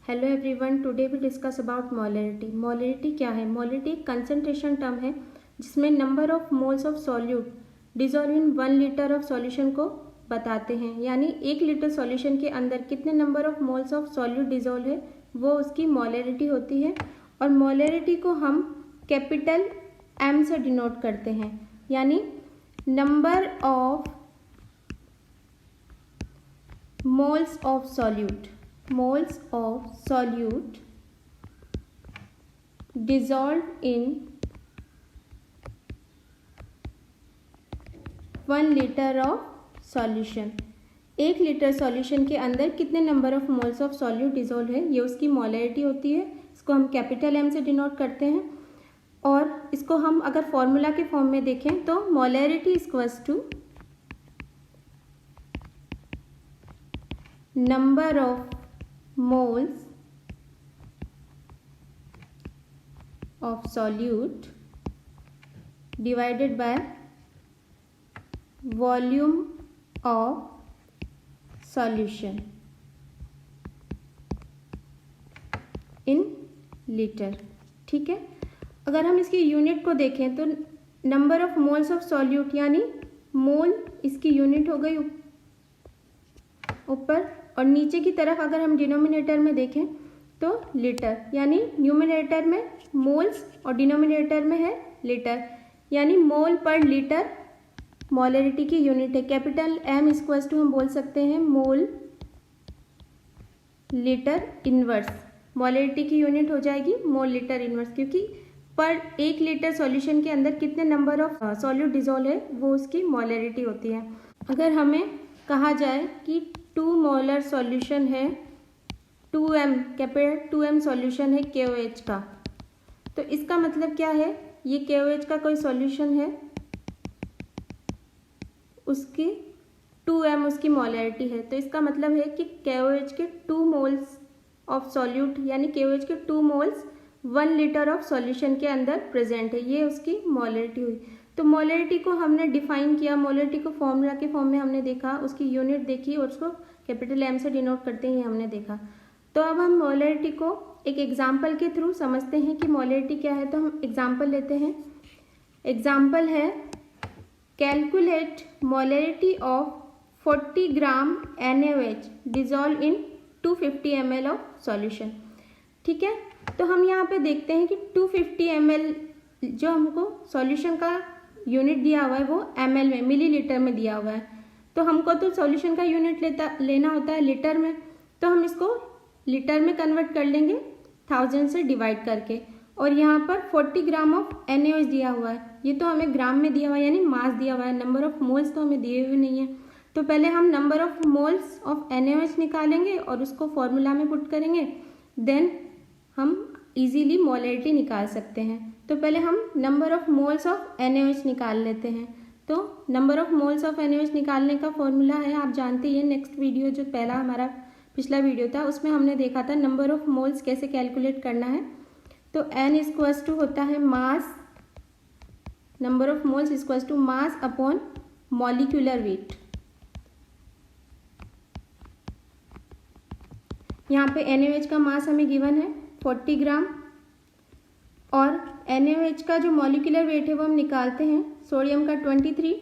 Hello everyone, today we discuss about molarity. Molarity क्या है? Molarity एक कंसंट्रेशन टर्म है जिसमें number of moles of solute dissolve in 1 litre of solution को बताते हैं। यानी 1 लीटर सॉल्यूशन के अंदर कितने number of moles of solute dissolve है वो उसकी मोलरिटी होती है। और मोलरिटी को हम कैपिटल M से डिनोट करते हैं, यानी number of moles of solute dissolved in 1 litre of solution. 1 litre solution के अंदर कितने number of moles of solute dissolve है, ये उसकी मोलरिटी होती है। इसको हम कैपिटल M से डिनोट करते हैं। और इसको हम अगर फॉर्मूला के फॉर्म में देखें तो molarity equals to number of moles of solute divided by volume of solution in liter। ठीक है, अगर हम इसकी यूनिट को देखें तो number of moles of solute यानी मोल इसकी यूनिट हो गई ऊपर, और नीचे की तरफ अगर हम डिनोमिनेटर में देखें तो लीटर, यानी न्यूमिनेटर में मोल्स और डिनोमिनेटर में है लीटर, यानी मोल पर लीटर मोलरिटी की यूनिट है। कैपिटल M इक्वल्स टू हम बोल सकते हैं मोल लीटर इनवर्स। मोलरिटी की यूनिट हो जाएगी मोल लीटर इनवर्स, क्योंकि पर 1 लीटर सॉल्यूशन के अंदर कितने नंबर ऑफ सॉल्यूट डिजोल्व है वो उसकी मोलरिटी होती है। अगर हमें कहा जाए कि 2 मोलर सॉल्यूशन है 2M, कैपिटल 2M सॉल्यूशन है KOH का, तो इसका मतलब क्या है? ये KOH का कोई सॉल्यूशन है, उसकी 2M उसकी मोलरिटी है, तो इसका मतलब है कि KOH के 2 मोल्स ऑफ सॉल्यूट यानी KOH के 2 मोल्स 1 लीटर ऑफ सॉल्यूशन के अंदर प्रेजेंट है, ये उसकी मोलरिटी हुई। तो मोलरिटी को हमने डिफाइन किया, मोलरिटी को फॉर्मूला के फॉर्म में हमने देखा, उसकी यूनिट देखी और उसको कैपिटल M से डिनोट करते ही हमने देखा। तो अब हम मोलरिटी को एक एग्जाम्पल के थ्रू समझते हैं कि मोलरिटी क्या है। तो हम एग्जाम्पल लेते हैं। एग्जाम्पल है calculate molarity of 40 gram NaOH dissolve in 250 ml of solution. ठीक है, तो हम यहाँ पे देखते हैं कि 250 ml जो हमको सॉल्यूशन का यूनिट दिया हुआ है वो ml में, मिलीलीटर में दिया हुआ है। तो हमको तो सॉल्यूशन का यूनिट लेना होता है लीटर में, तो हम इसको लीटर में कन्वर्ट कर लेंगे 1000 से डिवाइड करके। और यहाँ पर 40 ग्राम ऑफ NaOH दिया हुआ है, ये तो हमें ग्राम में दिया हुआ है यानी मास दिया हुआ है, नंबर ऑफ मोल्स तो हमें दिए हुए नहीं है। तो पहले हम number of moles of NaOH निकालेंगे और उसको फॉर्मूला में पुट करेंगे, देन हम इजीली मोलरिटी निकाल सकते हैं। तो पहले हम number of moles of NaOH निकाल लेते हैं। तो number of moles of NaOH निकालने का फॉर्मूला है, आप जानते ही हैं, नेक्स्ट वीडियो जो पहला हमारा पिछला वीडियो था उसमें हमने देखा था नंबर ऑफ मोल्स कैसे कैलकुलेट करना है। तो N इक्वल्स टू होता है mass, number of moles equals to mass upon molecular weight. यहाँ पे NaOH का मास हमें गिवन है 40 ग्राम, और NaOH का जो मॉलिक्यूलर वेट है वो हम निकालते हैं। सोडियम का 23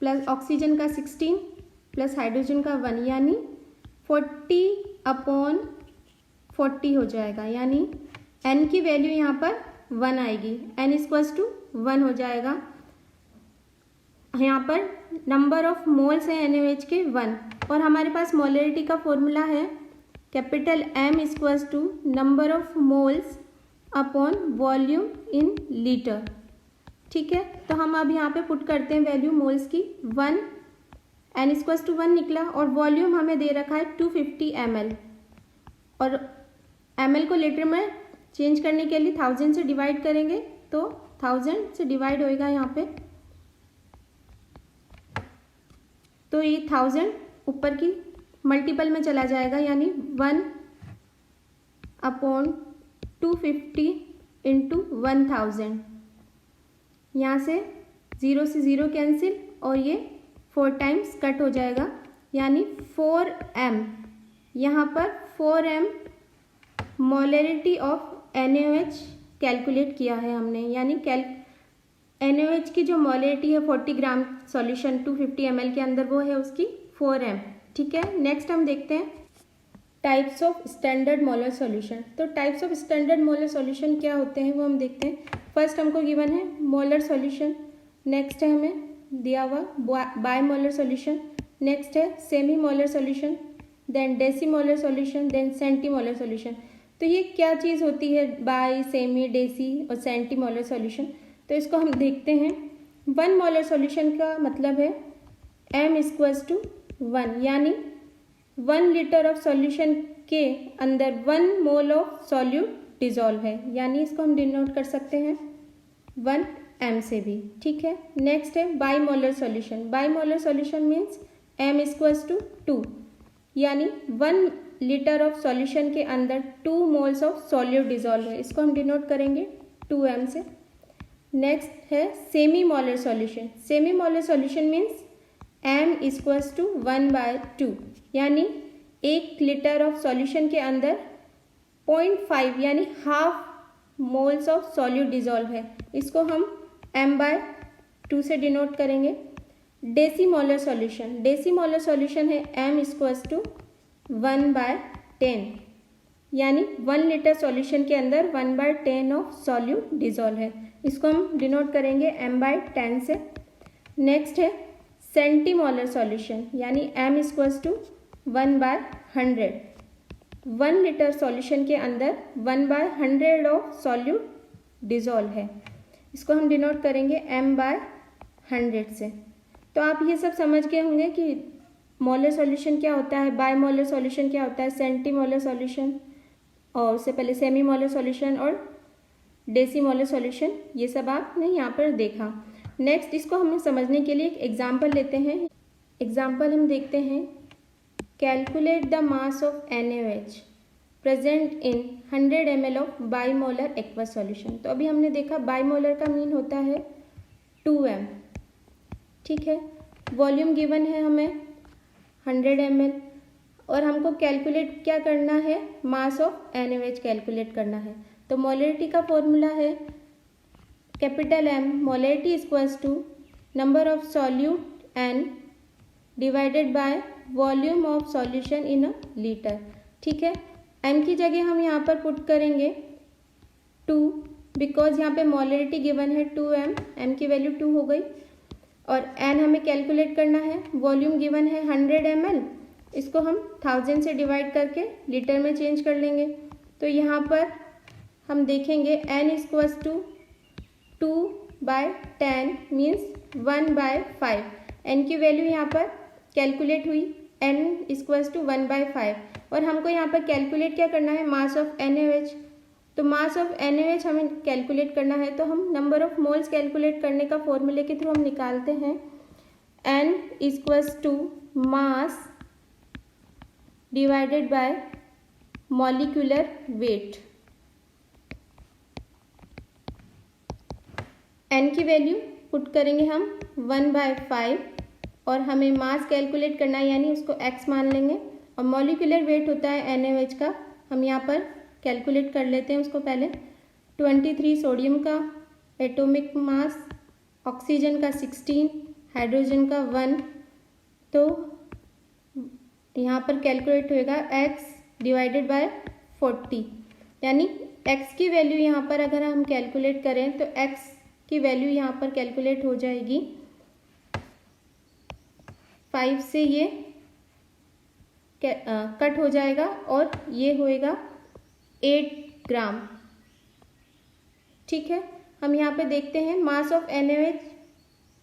प्लस ऑक्सीजन का 16 प्लस हाइड्रोजन का 1, यानी 40/40 हो जाएगा, यानी N की वैल्यू यहाँ पर 1 आएगी। N इक्वल्स टू 1 हो जाएगा। यहाँ पर नंबर ऑफ मोल्स है NaOH के 1, और हमारे पास मोलरिटी का फॉर्मूला है capital M equals to number of moles upon volume in litre. ठीक है, तो हम अब यहाँ पे पुट करते हैं वैल्यू मोल्स की 1, N इक्वल्स टू 1 निकला, और वॉल्यूम हमें दे रखा है 250 ml, और ml को लीटर में चेंज करने के लिए 1000 से डिवाइड करेंगे, तो 1000 से डिवाइड होएगा यहाँ पे, तो ये 1000 ऊपर की मल्टीपल में चला जाएगा, यानी 1/250 इंटू 1000। यहाँ से 0 से 0 कैंसिल, और ये 4 टाइम्स कट हो जाएगा, यानी 4m, यहाँ पर 4m molarity of NaOH calculate किया है हमने, यानी NaOH की जो मोलरिटी है 40 ग्राम सॉल्यूशन 250 ml के अंदर, वो है उसकी 4m। ठीक है, नेक्स्ट हम देखते हैं types of standard molar solution. तो types of standard molar solution क्या होते हैं वो हम देखते हैं। फर्स्ट हमको गिवन है मोलर सॉल्यूशन, नेक्स्ट है हमें दिया हुआ बाय मोलर सॉल्यूशन, नेक्स्ट है semi molar solution, then deci molar solution, then centi molar solution. तो ये क्या चीज़ होती है बाय, सेमी, डेसी और सेंटी मोलर सॉल्यूशन? तो इसको हम देखते हैं। 1 मोलर सॉल्यूशन का मतलब है m=1, यानी 1 लीटर ऑफ सॉल्यूशन के अंदर 1 मोल ऑफ सॉल्यूट डिजॉल्व है, यानी इसको हम डिनोट कर सकते हैं 1m से भी। ठीक है, नेक्स्ट है by molar solution. By molar solution means m=2, यानी 1 लीटर ऑफ सॉल्यूशन के अंदर 2 मोल्स ऑफ सॉल्यूट डिजॉल्व है, इसको हम डिनोट करेंगे 2m से। नेक्स्ट है semi molar solution. Semi molar solution means m=1/2, यानी 1 लीटर ऑफ सॉल्यूशन के अंदर 0.5 यानी half moles of solute dissolve है, इसको हम m/2 से डिनोट करेंगे। Deci molar solution. Deci molar solution है m=1/10, यानी 1 लीटर सॉल्यूशन के अंदर 1/10 ऑफ सॉल्यूट डिजॉल्व है, इसको हम डिनोट करेंगे m/10 से। नेक्स्ट है सेंटीमोलर सॉल्यूशन, यानी m=1/100। 1 लीटर सॉल्यूशन के अंदर 1/100 ऑफ सॉल्यूट डिजॉल्व है, इसको हम डिनोट करेंगे m/100 से। तो आप ये सब समझ गए होंगे कि मोलर सॉल्यूशन क्या होता है, बाय मोलर सॉल्यूशन क्या होता है, सेंटीमोलर सॉल्यूशन, और उससे पहले सेमी मोलर सॉल्यूशन और डेसी मोलर सॉल्यूशन, ये सब आपने यहाँ पर देखा। नेक्स्ट इसको हमें समझने के लिए एक एग्जाम्पल लेते हैं। एग्जाम्पल हम देखते हैं, calculate the mass of NaOH present in 100 ml of bimolar aqueous solution. तो अभी हमने देखा बाईमोलर का मीन होता है 2m। ठीक है, वॉल्यूम गिवन है हमें 100 ml और हमको कैलकुलेट क्या करना है, मास ऑफ NaOH कैलकुलेट करना है। तो मोलरिटी का फॉर्मूला है capital M, molarity = number of solute N divided by volume of solution in a litre. ठीक है, m की जगह हम यहाँ पर पुट करेंगे 2, बिकॉज यहाँ पे मोलरिटी गिवन है 2m, m की वैल्यू 2 हो गई, और n हमें कैलकुलेट करना है, वॉल्यूम गिवन है 100 ml, इसको हम 1000 से डिवाइड करके लीटर में चेंज कर लेंगे। तो यहाँ पर हम देखेंगे n = 2/10 मीन्स 1/5। n की वैल्यू यहाँ पर कैलकुलेट हुई, n = 1/5, और हमको यहाँ पर कैलकुलेट क्या करना है, मास ऑफ NaOH। तो मास ऑफ NaOH हमें कैलकुलेट करना है, तो हम नंबर ऑफ मोल्स कैलकुलेट करने का फॉर्मूले के थ्रू हम निकालते हैं, n = mass divided by molecular weight. n की वैल्यू पुट करेंगे हम 1/5 और हमें मास कैलकुलेट करना है, यानी उसको x मान लेंगे, और मॉलिक्यूलर वेट होता है NaOH का, हम यहाँ पर कैलकुलेट कर लेते हैं उसको पहले। 23 सोडियम का एटॉमिक मास, ऑक्सीजन का 16, हाइड्रोजन का 1, तो यहाँ पर कैलकुलेट होएगा x डिवाइडेड बाय 40, यानी x की वैल्यू यहाँ पर अगर हम कैलकुलेट करें तो x की वैल्यू यहाँ पर कैलकुलेट हो जाएगी 5 से, ये कट हो जाएगा और ये होएगा 8 ग्राम। ठीक है, हम यहाँ पे देखते हैं मास ऑफ NaOH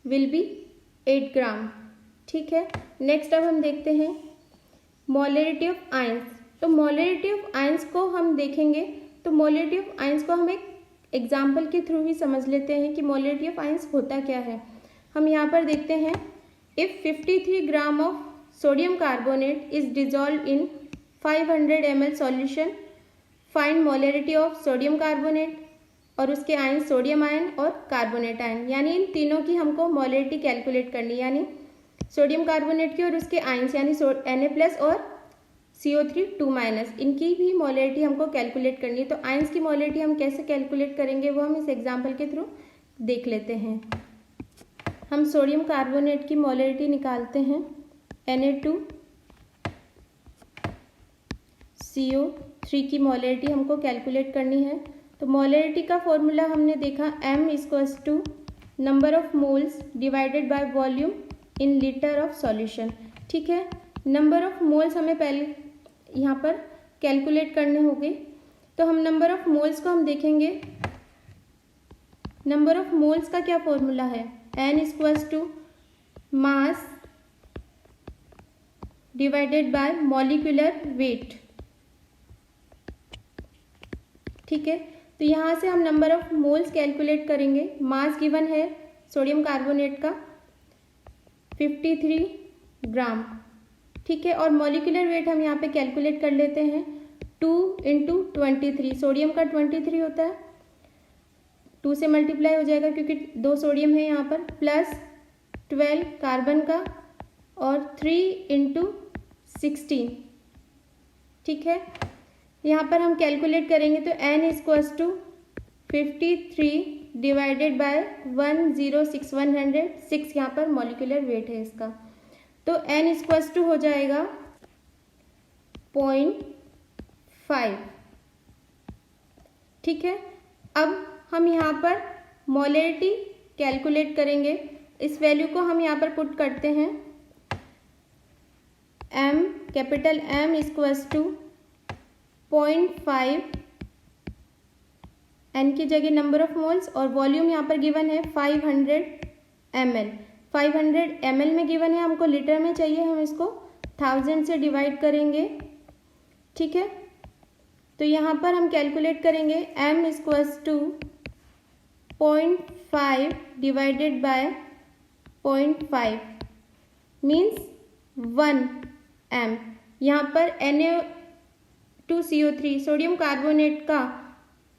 विल बी 8 ग्राम। ठीक है, नेक्स्ट अब हम देखते हैं मोलरिटी ऑफ आयंस। तो मोलरिटी ऑफ आयंस को हम देखेंगे, तो मोलरिटी ऑफ आयंस को हम एक एग्जाम्पल के थ्रू ही समझ लेते हैं कि मोलरिटी ऑफ आयंस होता क्या है। हम यहाँ पर देखते हैं, if 53 gram of sodium carbonate is dissolve in 500 ml solution, find molarity of sodium carbonate, और उसके आयन सोडियम आयन और कार्बोनेट आयन, यानी इन तीनों की हमको मोलरिटी कैलकुलेट करनी, यानी सोडियम कार्बोनेट की और उसके आयन्स यानी Na+ और CO3 2-, इनकी भी मोलैरिटी हमको कैलकुलेट करनी है। तो आयंस की मोलैरिटी हम कैसे कैलकुलेट करेंगे वो हम इस एग्जाम्पल के थ्रू देख लेते हैं। हम सोडियम कार्बोनेट की मोलैरिटी निकालते हैं, Na2CO3 की मोलैरिटी हमको कैलकुलेट करनी है। तो मोलैरिटी का फॉर्मूला हमने देखा, M = number of moles divided by volume in litre of solution. ठीक है, नंबर ऑफ मोल्स हमें पहले यहाँ पर कैलकुलेट करने होंगे। तो हम नंबर ऑफ मोल्स को हम देखेंगे। नंबर ऑफ मोल्स का क्या फॉर्मूला है, N = mass divided by molecular weight. ठीक है, तो यहाँ से हम नंबर ऑफ मोल्स कैलकुलेट करेंगे। मास गिवन है सोडियम कार्बोनेट का 53 ग्राम। ठीक है, और मॉलिक्यूलर वेट हम यहाँ पे कैलकुलेट कर लेते हैं, 2 × 23। सोडियम का 23 होता है, 2 से मल्टीप्लाई हो जाएगा क्योंकि 2 सोडियम है यहाँ पर, प्लस 12 कार्बन का और 3 × 16। ठीक है, यहाँ पर हम कैलकुलेट करेंगे तो N = 53 डिवाइडेड बाय 106 यहाँ पर मॉलिक्यूलर वेट है इसका। तो N = हो जाएगा 0.5। ठीक है, अब हम यहाँ पर मोलैरिटी कैलकुलेट करेंगे। इस वैल्यू को हम यहाँ पर पुट करते हैं, कैपिटल M = 0.5, N की जगह नंबर ऑफ मोल्स, और वॉल्यूम यहाँ पर गिवन है 500 ml। 500 ml में गिवन है, हमको लीटर में चाहिए, हम इसको 1000 से डिवाइड करेंगे। ठीक है, तो यहाँ पर हम कैलकुलेट करेंगे M = 0.5 divided by 0.5 means 1 m। यहाँ पर Na2CO3 सोडियम कार्बोनेट का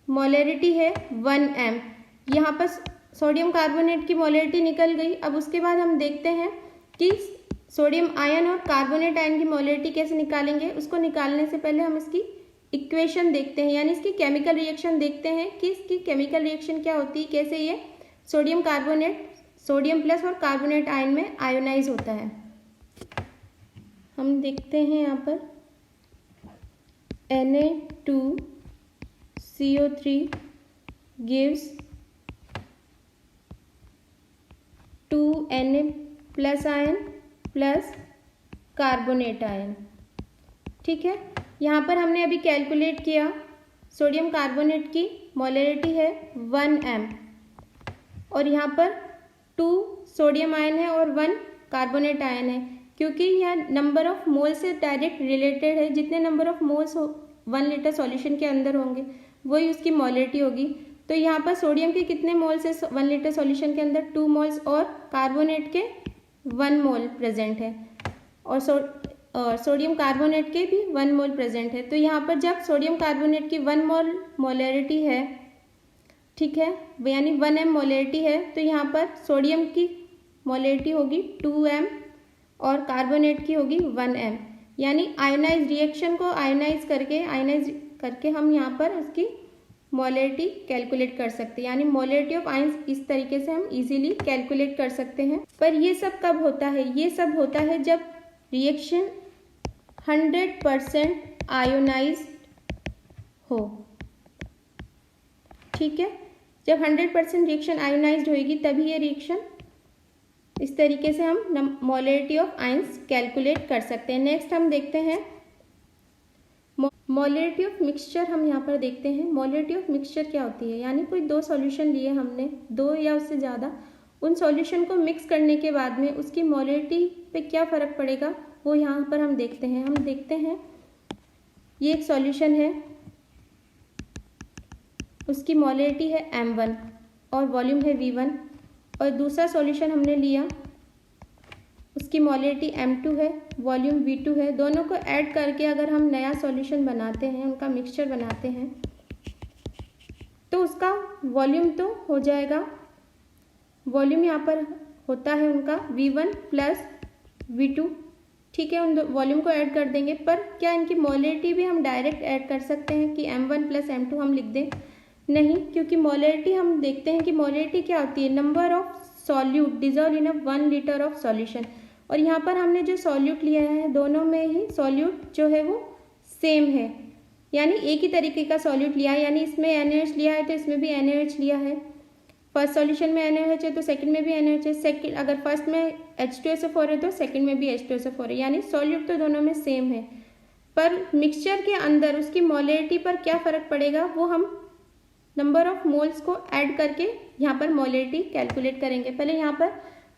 मोलैरिटी है 1 m। यहाँ पर सोडियम कार्बोनेट की मोलैरिटी निकल गई। अब उसके बाद हम देखते हैं कि सोडियम आयन और कार्बोनेट आयन की मोलैरिटी कैसे निकालेंगे। उसको निकालने से पहले हम इसकी इक्वेशन देखते हैं, यानी इसकी केमिकल रिएक्शन देखते हैं कि इसकी केमिकल रिएक्शन क्या होती है, कैसे ये सोडियम कार्बोनेट सोडियम प्लस और कार्बोनेट आयन में आयोनाइज होता है। हम देखते हैं यहाँ पर Na2CO3 gives 2Na+ ion plus carbonate ion. ठीक है, यहाँ पर हमने अभी कैलकुलेट किया, सोडियम कार्बोनेट की मोलैरिटी है 1 m, और यहाँ पर 2 सोडियम आयन है और 1 कार्बोनेट आयन है। क्योंकि यह नंबर ऑफ मोल से डायरेक्ट रिलेटेड है, जितने number of moles 1 litre solution के अंदर होंगे वही उसकी मोलैरिटी होगी। तो यहाँ पर सोडियम के कितने मोल्स है 1 लीटर सॉल्यूशन के अंदर, 2 मोल्स, और कार्बोनेट के 1 मोल प्रेजेंट है, और सोडियम कार्बोनेट के भी 1 मोल प्रेजेंट है। तो यहाँ पर जब सोडियम कार्बोनेट की 1 मोल मोलैरिटी है, ठीक है, यानी 1 m मोलैरिटी है, तो यहाँ पर सोडियम की मोलैरिटी होगी 2 m और कार्बोनेट की होगी 1 m। यानी आयोनाइज रिएक्शन को आयोनाइज करके हम यहाँ पर उसकी मोलैरिटी कैलकुलेट कर सकते हैं, यानी मोलैरिटी ऑफ आयंस इस तरीके से हम इजीली कैलकुलेट कर सकते हैं। पर ये सब कब होता है, ये सब होता है जब रिएक्शन 100% आयोनाइज हो। ठीक है, जब 100% रिएक्शन आयोनाइज्ड होगी तभी ये रिएक्शन, इस तरीके से हम मोलैरिटी ऑफ आयंस कैलकुलेट कर सकते हैं। नेक्स्ट हम देखते हैं मोलैरिटी ऑफ मिक्सचर। हम यहाँ पर देखते हैं मोलैरिटी ऑफ मिक्सचर क्या होती है, यानी कोई 2 सॉल्यूशन लिए हमने, 2 या उससे ज़्यादा, उन सॉल्यूशन को मिक्स करने के बाद में उसकी मोलैरिटी पे क्या फ़र्क पड़ेगा वो यहाँ पर हम देखते हैं। हम देखते हैं ये एक सॉल्यूशन है, उसकी मोलैरिटी है M1 और वॉल्यूम है V1, और दूसरा सॉल्यूशन हमने लिया, उसकी मोलैरिटी M2 है, वॉल्यूम V2 है। दोनों को ऐड करके अगर हम नया सॉल्यूशन बनाते हैं, उनका मिक्सचर बनाते हैं, तो उसका वॉल्यूम तो हो जाएगा, वॉल्यूम यहाँ पर होता है उनका V1 + V2। ठीक है, उन वॉल्यूम को ऐड कर देंगे। पर क्या इनकी मोलैरिटी भी हम डायरेक्ट ऐड कर सकते हैं कि m1 + m2 हम लिख दें? नहीं, क्योंकि मोलैरिटी हम देखते हैं कि मोलैरिटी क्या होती है, number of solute dissolve in 1 litre of solution. और यहाँ पर हमने जो सॉल्यूट लिया है, दोनों में ही सॉल्यूट जो है वो सेम है, यानी एक ही तरीके का सॉल्यूट लिया है। यानी इसमें NaOH लिया है तो इसमें भी NaOH लिया है। फर्स्ट सॉल्यूशन में NaOH है तो सेकंड में भी NaOH है। सेकंड अगर फर्स्ट में H2SO4 है तो सेकंड में भी H2SO4 है, यानी सॉल्यूट तो दोनों में सेम है। पर मिक्सचर के अंदर उसकी मोलैरिटी पर क्या फ़र्क पड़ेगा, वो हम नंबर ऑफ मोल्स को ऐड करके यहाँ पर मोलैरिटी कैलकुलेट करेंगे। पहले यहाँ पर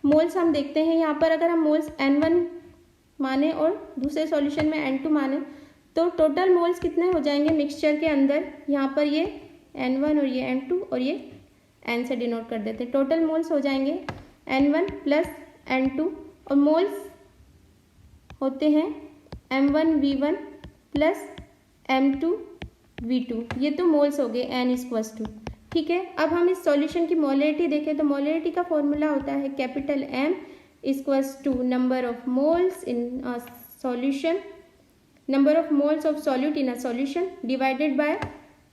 मोल्स हम देखते हैं। यहाँ पर अगर हम मोल्स N1 माने और दूसरे सॉल्यूशन में N2 माने तो टोटल मोल्स कितने हो जाएंगे मिक्सचर के अंदर, यहाँ पर ये N1 और ये N2 और ये N से डिनोट कर देते हैं। टोटल मोल्स हो जाएंगे N1 + N2 और मोल्स होते हैं M1V1 + M2V2। ये तो मोल्स हो गए N = ठीक है। अब हम इस सॉल्यूशन की मोलैरिटी देखें तो मोलैरिटी का फॉर्मूला होता है capital M = number of moles in a solution, number of moles of solute in a solution divided by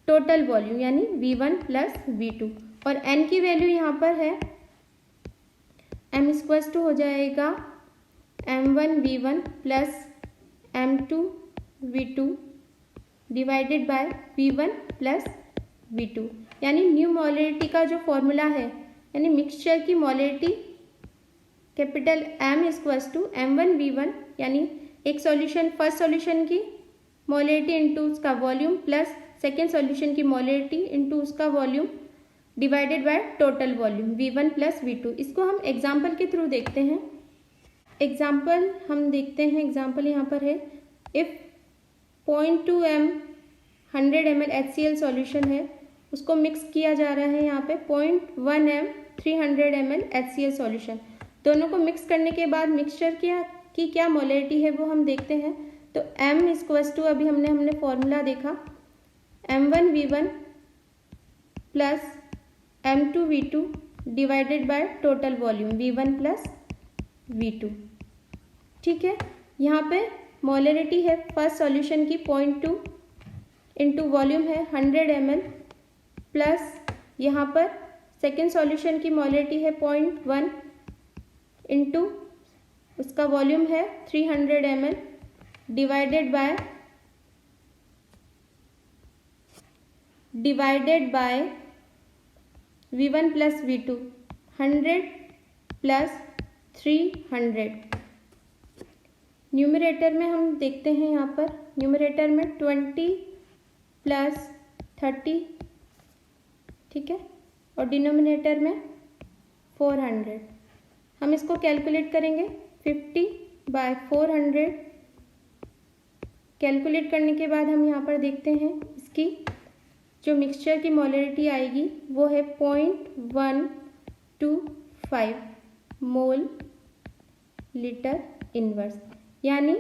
total volume, यानी V1 + V2। और N की वैल्यू यहाँ पर है, M = हो जाएगा M1V1 + M2V2 divided by V1 + V2। यानी new molarity का जो फॉर्मूला है, यानी मिक्सचर की मोलैरिटी कैपिटल M = M1V1, यानी एक सॉल्यूशन फर्स्ट सॉल्यूशन की मोलैरिटी इंटू उसका वॉल्यूम प्लस सेकेंड सॉल्यूशन की मोलैरिटी इंटू उसका volume divided by total volume V1 + V2। इसको हम एग्जाम्पल के थ्रू देखते हैं। एग्जाम्पल हम देखते हैं, एग्जाम्पल यहाँ पर है, if 0.2 m 100 ml HCl solution है, उसको मिक्स किया जा रहा है यहाँ पे 0.1 m 300 ml HCl सॉल्यूशन। दोनों को मिक्स करने के बाद मिक्सचर की क्या मोलैरिटी है वो हम देखते हैं। तो M = अभी हमने फॉर्मूला देखा, M1V1 + M2V2 divided by total volume V1 + V2। ठीक है, यहाँ पे मोलैरिटी है फर्स्ट सॉल्यूशन की 0.2 इंटू वॉल्यूम है 100 ml प्लस यहाँ पर सेकेंड सॉल्यूशन की मोलैरिटी है 0.1 इंटू उसका वॉल्यूम है 300 ml divided by V1 + V2 100 + 300। Numerator में हम देखते हैं, यहाँ पर न्यूमरेटर में 20 + 30, ठीक है, और डिनोमिनेटर में 400। हम इसको कैलकुलेट करेंगे 50/400। कैलकुलेट करने के बाद हम यहाँ पर देखते हैं इसकी जो मिक्सचर की मोलैरिटी आएगी वो है 0.125 मोल लीटर इनवर्स, यानी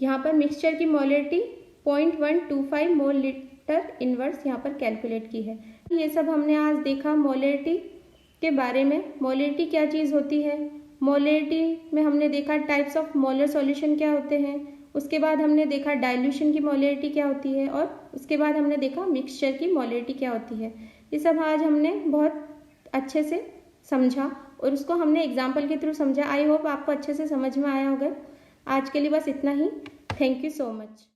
यहाँ पर मिक्सचर की मोलैरिटी 0.125 मोल लीटर इनवर्स यहाँ पर कैलकुलेट की है। ये सब हमने आज देखा मोलैरिटी के बारे में। मोलैरिटी क्या चीज़ होती है, मोलैरिटी में हमने देखा टाइप्स ऑफ मोलर सॉल्यूशन क्या होते हैं, उसके बाद हमने देखा डाइल्यूशन की मोलैरिटी क्या होती है, और उसके बाद हमने देखा मिक्सचर की मोलैरिटी क्या होती है। ये सब आज हमने बहुत अच्छे से समझा और उसको हमने एग्जाम्पल के थ्रू समझा। आई होप आपको अच्छे से समझ में आया होगा। आज के लिए बस इतना ही। Thank you so much.